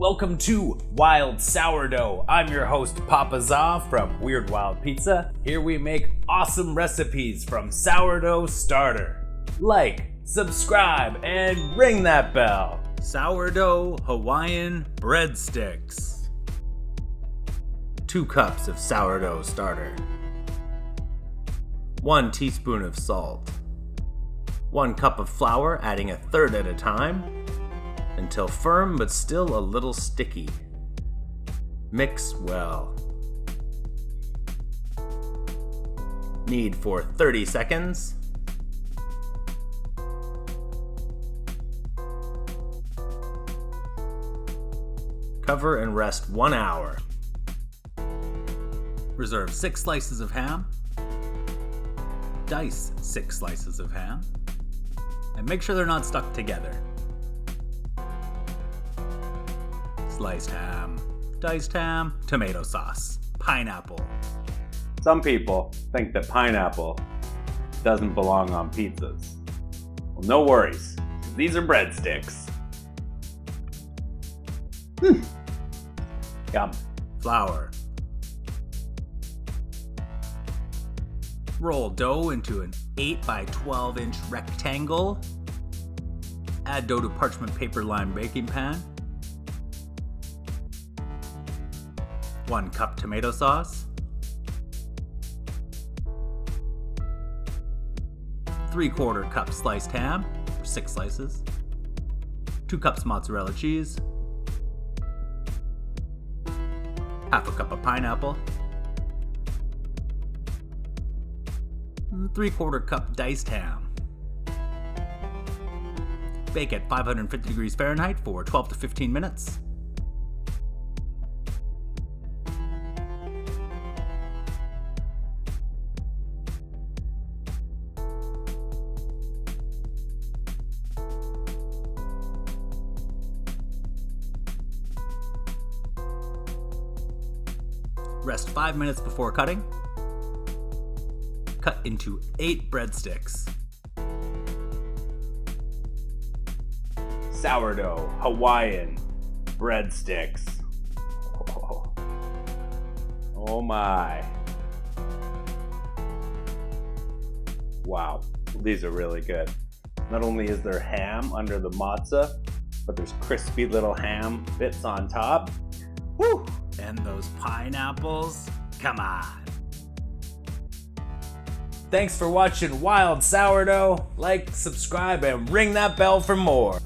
Welcome to Wild Sourdough. I'm your host, Papa Za from Weird Wild Pizza. Here we make awesome recipes from sourdough starter. Like, subscribe, and ring that bell. Sourdough Hawaiian Breadsticks. 2 cups of sourdough starter. 1 teaspoon of salt. 1 cup of flour, adding 1/3 at a time until firm but still a little sticky. Mix well. Knead for 30 seconds. Cover and rest 1 hour. Reserve 6 slices of ham. Dice 6 slices of ham. And make sure they're not stuck together. Sliced ham, diced ham, tomato sauce, pineapple. Some people think that pineapple doesn't belong on pizzas. Well, no worries. These are breadsticks. Yum. Flour. Roll dough into an 8 by 12 inch rectangle. Add dough to parchment paper lined baking pan. 1 cup tomato sauce. 3/4 cup sliced ham, or 6 slices. 2 cups mozzarella cheese. 1/2 cup of pineapple. 3/4 cup diced ham. Bake at 550 degrees Fahrenheit for 12 to 15 minutes. Rest 5 minutes before cutting. Cut into 8 breadsticks. Sourdough Hawaiian breadsticks. Oh my. Wow, these are really good. Not only is there ham under the mozza, but there's crispy little ham bits on top. Woo! And those pineapples, come on. Thanks for watching Wild Sourdough. Like, subscribe, and ring that bell for more.